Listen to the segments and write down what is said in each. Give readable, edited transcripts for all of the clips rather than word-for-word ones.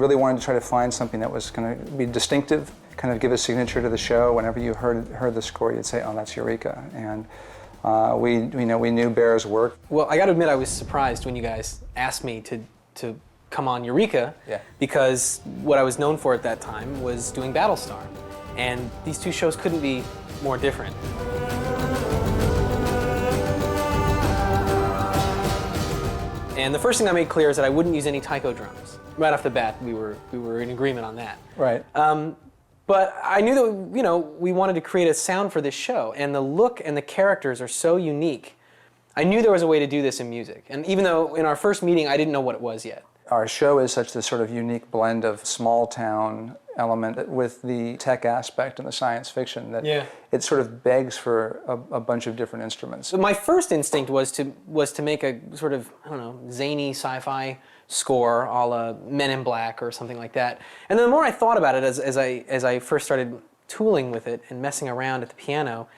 really wanted to try to find something that was going to be distinctive, kind of give a signature to the show. Whenever you heard the score, you'd say, "Oh, that's Eureka." And we knew Bear's work. Well, I got to admit, I was surprised when you guys asked me to come on Eureka, because what I was known for at that time was doing Battlestar, and these two shows couldn't be more different. And the first thing I made clear is that I wouldn't use any taiko drums. Right off the bat, we were in agreement on that. Right. But I knew that we wanted to create a sound for this show, and the look and the characters are so unique. I knew there was a way to do this in music, and even though in our first meeting I didn't know what it was yet. Our show is such this sort of unique blend of small town element with the tech aspect and the science fiction that it sort of begs for a bunch of different instruments. So my first instinct was to make a sort of, I don't know, zany sci-fi score a la Men in Black or something like that. And then the more I thought about it as I first started tooling with it and messing around at the piano,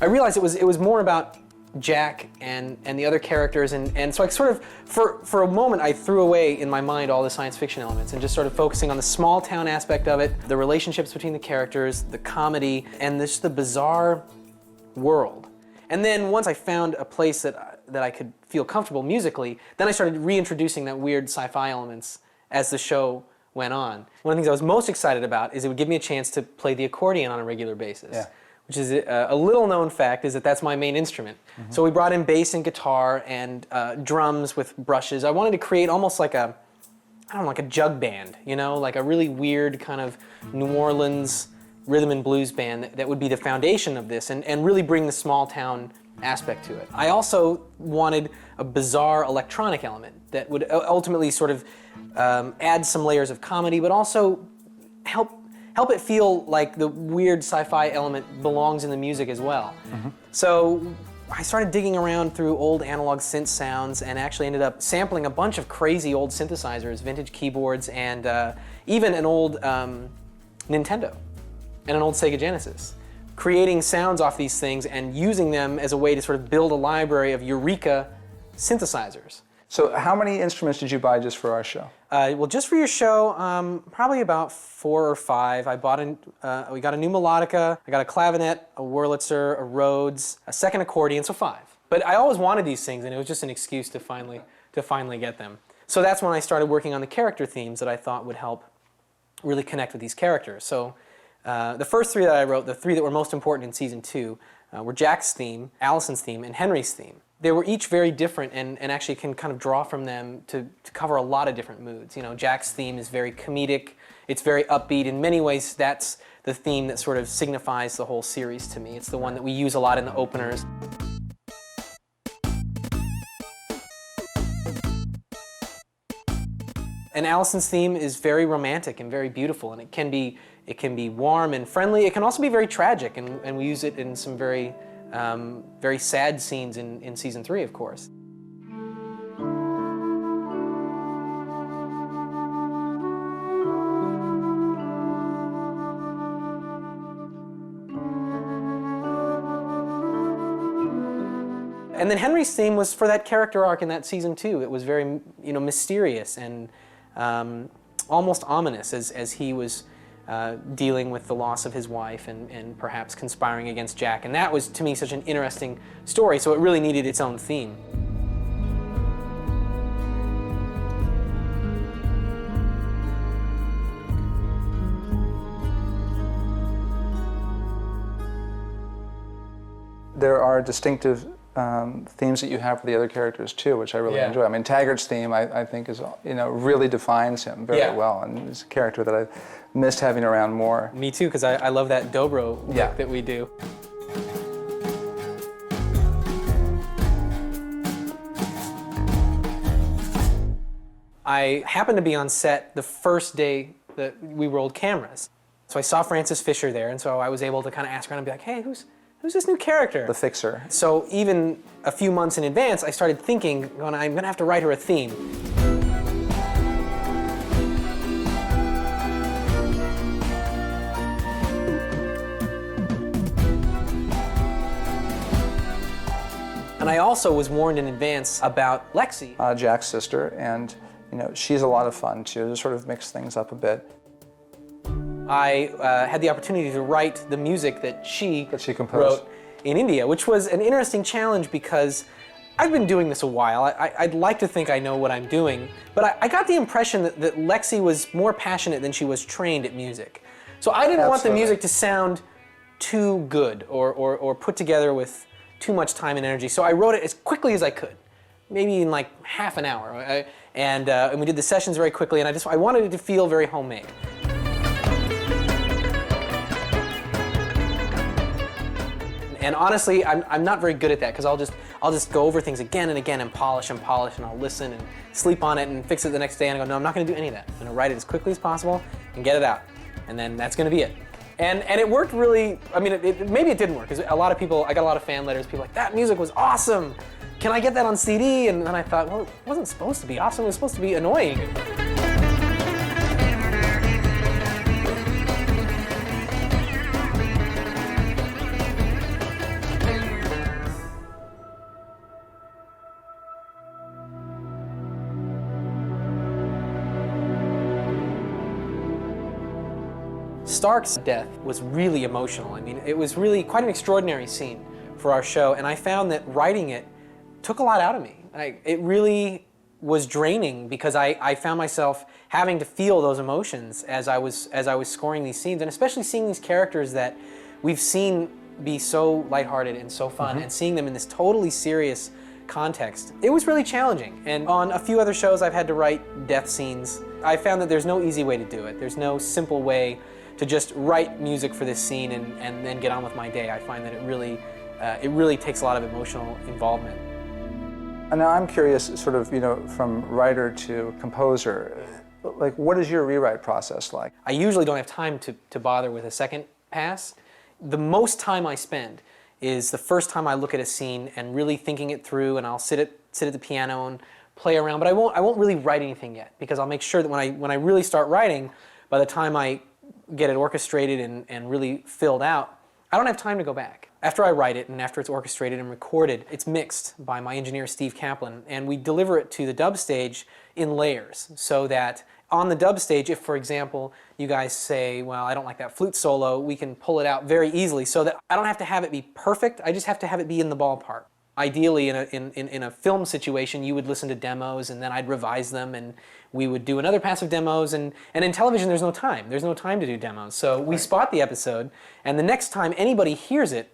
I realized it was more about Jack and the other characters, and so I sort of, for a moment, I threw away in my mind all the science fiction elements and just started focusing on the small town aspect of it, the relationships between the characters, the comedy, and just the bizarre world. And then once I found a place that I could feel comfortable musically, then I started reintroducing that weird sci-fi elements as the show went on. One of the things I was most excited about is it would give me a chance to play the accordion on a regular basis. Yeah. Which is a little known fact, is that that's my main instrument. Mm-hmm. So we brought in bass and guitar and drums with brushes. I wanted to create almost like a jug band, like a really weird kind of New Orleans rhythm and blues band that would be the foundation of this and really bring the small town aspect to it. I also wanted a bizarre electronic element that would ultimately sort of add some layers of comedy, but also help it feel like the weird sci-fi element belongs in the music as well. Mm-hmm. So I started digging around through old analog synth sounds and actually ended up sampling a bunch of crazy old synthesizers, vintage keyboards, and even an old Nintendo and an old Sega Genesis. Creating sounds off these things and using them as a way to sort of build a library of Eureka synthesizers. So how many instruments did you buy just for our show? Well, just for your show, probably about 4 or 5. We got a new melodica, I got a clavinet, a Wurlitzer, a Rhodes, a second accordion, so 5. But I always wanted these things, and it was just an excuse to finally get them. So that's when I started working on the character themes that I thought would help really connect with these characters. So the first 3 that I wrote, the 3 that were most important in season 2, were Jack's theme, Allison's theme, and Henry's theme. They were each very different and actually can kind of draw from them to cover a lot of different moods. Jack's theme is very comedic, it's very upbeat. In many ways, that's the theme that sort of signifies the whole series to me. It's the one that we use a lot in the openers. And Allison's theme is very romantic and very beautiful, and it can be warm and friendly. It can also be very tragic, and we use it in some very sad scenes in season 3, of course. And then Henry's theme was for that character arc in that season 2. It was very, mysterious and almost ominous as he was dealing with the loss of his wife and perhaps conspiring against Jack. And that was, to me, such an interesting story, so it really needed its own theme. There are distinctive themes that you have for the other characters too, which I really enjoy. I mean, Taggart's theme, I think, is really defines him very well, and it's a character that I've missed having around more. Me too, because I love that dobro look that we do. I happened to be on set the first day that we rolled cameras, so I saw Frances Fisher there, and so I was able to kind of ask around and be like, "Hey, who's this new character?" The Fixer. So even a few months in advance, I started thinking, I'm going to have to write her a theme. And I also was warned in advance about Lexi. Jack's sister, and she's a lot of fun too, to sort of mix things up a bit. I had the opportunity to write the music that she composed wrote in India, which was an interesting challenge because I've been doing this a while. I'd like to think I know what I'm doing, but I got the impression that Lexi was more passionate than she was trained at music. So I didn't want the music to sound too good or put together with too much time and energy. So I wrote it as quickly as I could, maybe in like half an hour. And we did the sessions very quickly, and I wanted it to feel very homemade. And honestly, I'm not very good at that because I'll just go over things again and again and polish and I'll listen and sleep on it and fix it the next day and I go, no, I'm not going to do any of that. I'm going to write it as quickly as possible and get it out. And then that's going to be it. And it worked really, I mean, maybe it didn't work because a lot of people, I got a lot of fan letters, people like, that music was awesome. Can I get that on CD? And then I thought, well, it wasn't supposed to be awesome, it was supposed to be annoying. Stark's death was really emotional. I mean, it was really quite an extraordinary scene for our show, and I found that writing it took a lot out of me. It really was draining because I found myself having to feel those emotions as I was scoring these scenes, and especially seeing these characters that we've seen be so lighthearted and so fun, and seeing them in this totally serious context. It was really challenging, and on a few other shows I've had to write death scenes. I found that there's no easy way to do it. There's no simple way to just write music for this scene and then get on with my day. I find that it really takes a lot of emotional involvement. And now I'm curious, sort of, from writer to composer, like, what is your rewrite process like? I usually don't have time to bother with a second pass. The most time I spend is the first time I look at a scene and really thinking it through, and I'll sit at the piano and play around, but I won't really write anything yet, because I'll make sure that when I really start writing, by the time I get it orchestrated and really filled out, I don't have time to go back. After I write it and after it's orchestrated and recorded, it's mixed by my engineer Steve Kaplan, and we deliver it to the dub stage in layers, so that on the dub stage, if for example you guys say, well, I don't like that flute solo, we can pull it out very easily so that I don't have to have it be perfect, I just have to have it be in the ballpark. Ideally, in a film situation, you would listen to demos and then I'd revise them and we would do another pass of demos, and in television there's no time. There's no time to do demos. So we spot the episode, and the next time anybody hears it,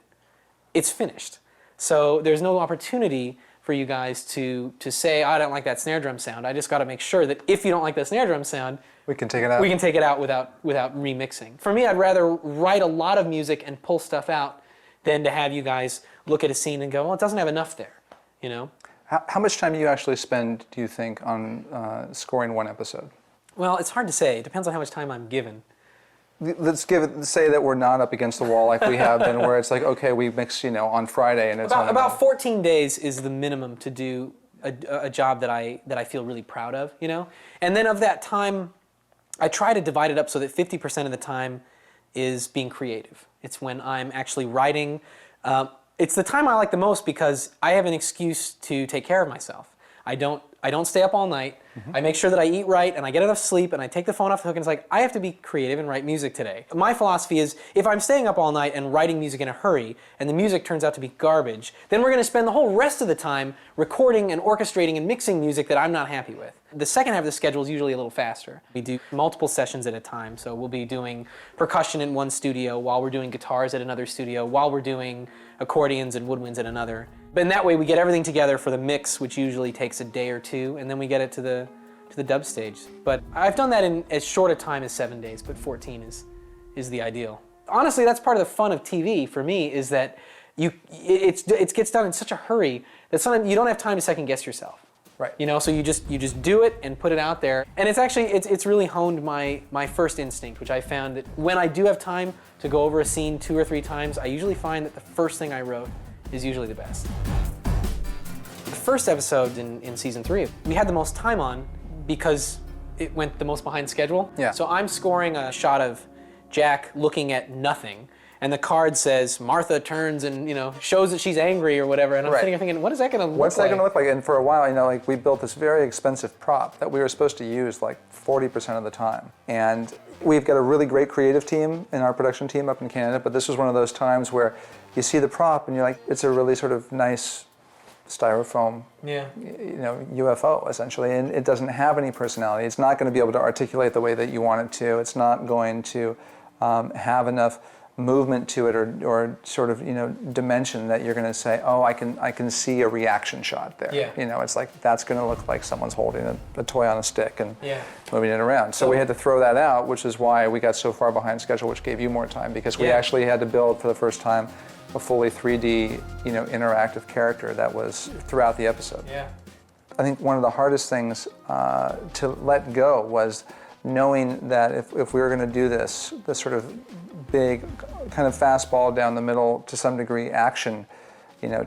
it's finished. So there's no opportunity for you guys to say, I don't like that snare drum sound. I just got to make sure that if you don't like the snare drum sound, we can take it out. We can take it out without remixing. For me, I'd rather write a lot of music and pull stuff out than to have you guys look at a scene and go, well, it doesn't have enough there, How much time do you actually spend, do you think, on scoring one episode? Well, it's hard to say. It depends on how much time I'm given. Let's say that we're not up against the wall like we have been, where it's like, okay, we mix, on Friday, and it's about 14 days is the minimum to do a job that I feel really proud of, And then of that time, I try to divide it up so that 50% of the time is being creative. It's when I'm actually writing. It's the time I like the most because I have an excuse to take care of myself. I don't stay up all night. I make sure that I eat right and I get enough sleep and I take the phone off the hook, and it's like, I have to be creative and write music today. My philosophy is, if I'm staying up all night and writing music in a hurry and the music turns out to be garbage, then we're going to spend the whole rest of the time recording and orchestrating and mixing music that I'm not happy with. The second half of the schedule is usually a little faster. We do multiple sessions at a time, so we'll be doing percussion in one studio while we're doing guitars at another studio, while we're doing accordions and woodwinds at another. But in that way, we get everything together for the mix, which usually takes a day or two, and then we get it to the dub stage. But I've done that in as short a time as 7 days, but 14 is the ideal. Honestly, that's part of the fun of TV for me, is that it gets done in such a hurry that sometimes you don't have time to second guess yourself. Right. So you just do it and put it out there. And it's actually, it's really honed my first instinct, which I found that when I do have time to go over a scene 2 or 3 times, I usually find that the first thing I wrote is usually the best. The first episode in season 3, we had the most time on because it went the most behind schedule. Yeah. So I'm scoring a shot of Jack looking at nothing, and the card says Martha turns and shows that she's angry or whatever, and I'm sitting there thinking, what is that going to look like? What's that going to look like? And for a while, like we built this very expensive prop that we were supposed to use like 40% of the time. And we've got a really great creative team in our production team up in Canada, but this was one of those times where you see the prop and you're like, it's a really sort of nice styrofoam, UFO essentially, and it doesn't have any personality. It's not going to be able to articulate the way that you want it to. It's not going to have enough movement to it or sort of dimension that you're going to say, oh, I can see a reaction shot there. Yeah. It's like that's going to look like someone's holding a toy on a stick and moving it around. So we had to throw that out, which is why we got so far behind schedule, which gave you more time, because we actually had to build for the first time a fully 3D, interactive character that was throughout the episode. Yeah. I think one of the hardest things to let go was knowing that if we were going to do this sort of big kind of fastball down the middle to some degree action,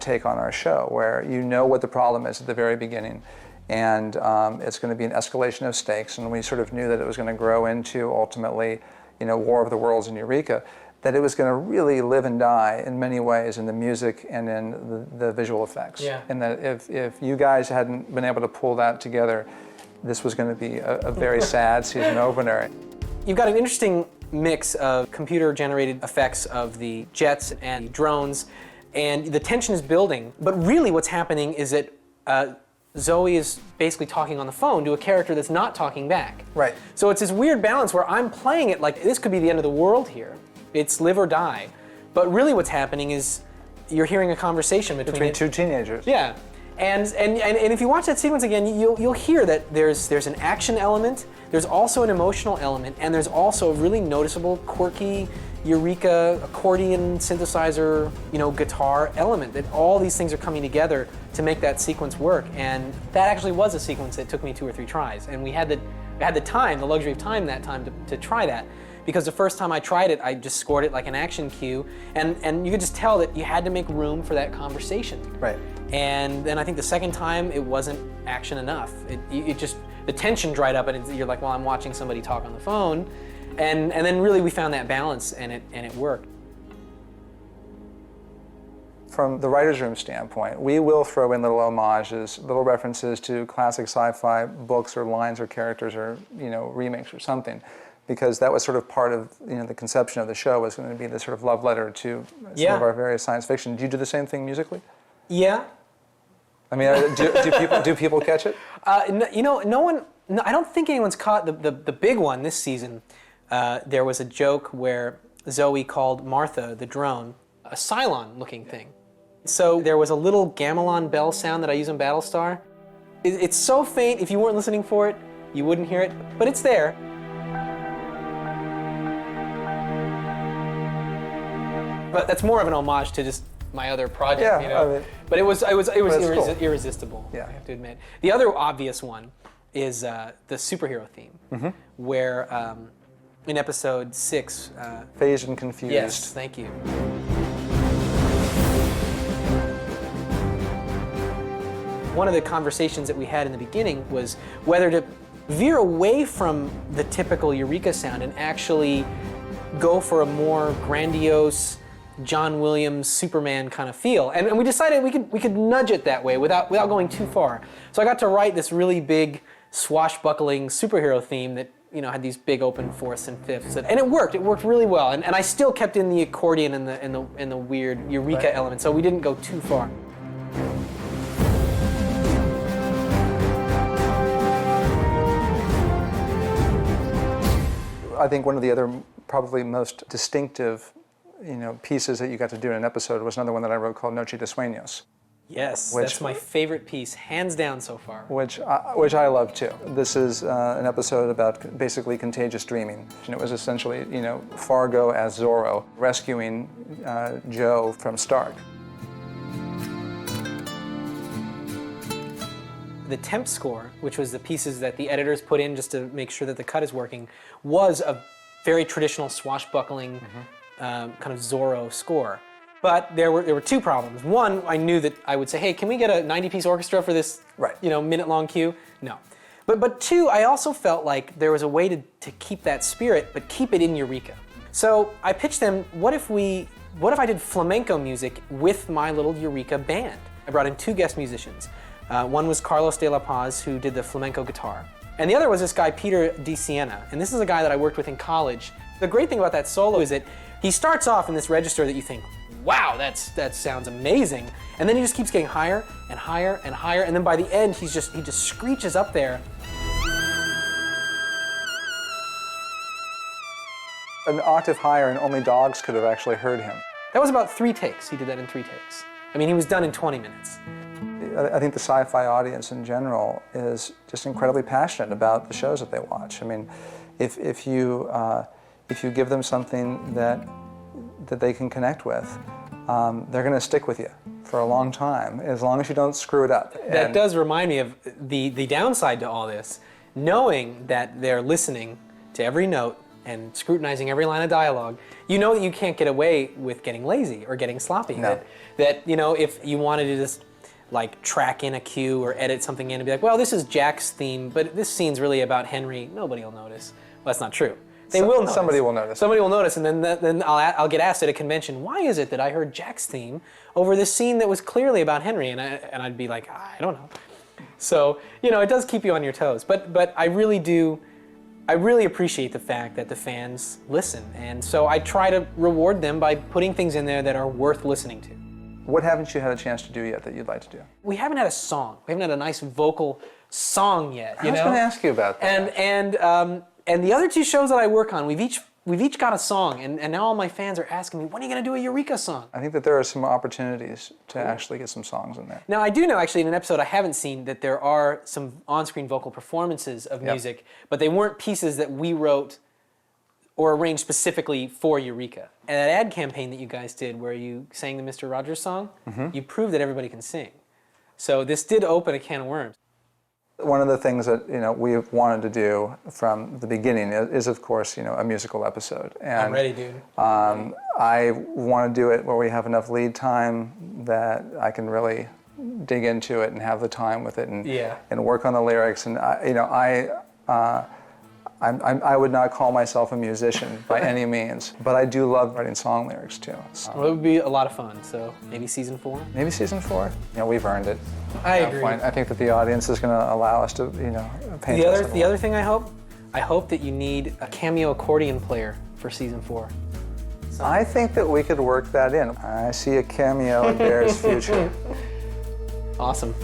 take on our show, where what the problem is at the very beginning, and it's going to be an escalation of stakes, and we sort of knew that it was going to grow into ultimately, War of the Worlds in Eureka, that it was going to really live and die in many ways in the music and in the visual effects. Yeah. And that if you guys hadn't been able to pull that together, this was going to be a very sad season opener. You've got an interesting mix of computer-generated effects of the jets and drones, and the tension is building. But really what's happening is that Zoe is basically talking on the phone to a character that's not talking back. Right. So it's this weird balance where I'm playing it like this could be the end of the world here. It's live or die. But really what's happening is you're hearing a conversation between two teenagers. Yeah. And if you watch that sequence again, you'll hear that there's an action element, there's also an emotional element, and there's also a really noticeable, quirky Eureka accordion synthesizer, guitar element. That all these things are coming together to make that sequence work. And that actually was a sequence that took me 2 or 3 tries. And we had the time, the luxury of time that time to try that. Because the first time I tried it, I just scored it like an action cue, and you could just tell that you had to make room for that conversation. Right. And then I think the second time it wasn't action enough. It just, the tension dried up, and you're like, well, I'm watching somebody talk on the phone, and then really we found that balance, and it worked. From the writer's room standpoint, we will throw in little homages, little references to classic sci-fi books or lines or characters or remakes or something, because that was sort of part of the conception of the show, was going to be this sort of love letter to some of our various science fiction. Do you do the same thing musically? Yeah. I mean, do people catch it? No one. No, I don't think anyone's caught the big one this season. There was a joke where Zoe called Martha, the drone, a Cylon-looking thing. So there was a little gamelan bell sound that I use in Battlestar. It's so faint, if you weren't listening for it, you wouldn't hear it, but it's there. But that's more of an homage to just my other project, I mean, but it was cool. Irresistible. Yeah. I have to admit. The other obvious one is the superhero theme, where in episode 6. Phased and confused. Yes, thank you. One of the conversations that we had in the beginning was whether to veer away from the typical Eureka sound and actually go for a more grandiose John Williams Superman kind of feel, and we decided we could nudge it that way without going too far. So I got to write this really big swashbuckling superhero theme that had these big open fourths and fifths, and it worked. It worked really well, and I still kept in the accordion and the weird Eureka element, so we didn't go too far. I think one of the other probably most distinctive pieces that you got to do in an episode was another one that I wrote called Noche de Sueños. Yes, that's my favorite piece, hands down so far. Which I love too. This is an episode about basically contagious dreaming. And it was essentially, Fargo as Zorro rescuing Joe from Stark. The temp score, which was the pieces that the editors put in just to make sure that the cut is working, was a very traditional swashbuckling kind of Zorro score. But there were 2 problems. One, I knew that I would say, hey, can we get a 90-piece orchestra for this minute-long cue? No. But 2, I also felt like there was a way to keep that spirit, but keep it in Eureka. So I pitched them, what if I did flamenco music with my little Eureka band? I brought in 2 guest musicians. One was Carlos de la Paz, who did the flamenco guitar. And the other was this guy, Peter Di Siena. And this is a guy that I worked with in college. The great thing about that solo is that he starts off in this register that you think, wow, that sounds amazing. And then he just keeps getting higher and higher and higher. And then by the end, he just screeches up there. An octave higher, and only dogs could have actually heard him. That was about 3 takes. He did that in 3 takes. I mean, he was done in 20 minutes. I think the sci-fi audience in general is just incredibly passionate about the shows that they watch. I mean, if you give them something that they can connect with, they're going to stick with you for a long time, as long as you don't screw it up. That does remind me of the downside to all this, knowing that they're listening to every note and scrutinizing every line of dialogue. You know that you can't get away with getting lazy or getting sloppy. No. That you know, if you wanted to just like track in a cue or edit something in and be like, well, this is Jack's theme, but this scene's really about Henry, nobody will notice. Well, that's not true. They will notice. Somebody will notice. Somebody will notice, and then I'll get asked at a convention, why is it that I heard Jack's theme over this scene that was clearly about Henry? And I'd be like, I don't know. So, you know, it does keep you on your toes. But I really appreciate the fact that the fans listen. And so I try to reward them by putting things in there that are worth listening to. What haven't you had a chance to do yet that you'd like to do? We haven't had a song. We haven't had a nice vocal song yet. I was going to ask you about that. And the other 2 shows that I work on, we've each got a song, and now all my fans are asking me, when are you going to do a Eureka song? I think that there are some opportunities to actually get some songs in there. Now, I do know, actually, in an episode I haven't seen, that there are some on-screen vocal performances of music, but they weren't pieces that we wrote or arranged specifically for Eureka. And that ad campaign that you guys did where you sang the Mr. Rogers song, you proved that everybody can sing. So this did open a can of worms. One of the things that we've wanted to do from the beginning is of course, a musical episode. And I'm ready, dude. I want to do it where we have enough lead time that I can really dig into it and have the time with it and work on the lyrics. And I would not call myself a musician by any means, but I do love writing song lyrics too. Well, it would be a lot of fun. So maybe season 4. Maybe season 4. We've earned it. I agree. I think that the audience is going to allow us to, paint us. The other thing I hope that you need a cameo accordion player for season 4. I think that we could work that in. I see a cameo in Bear's future. Awesome.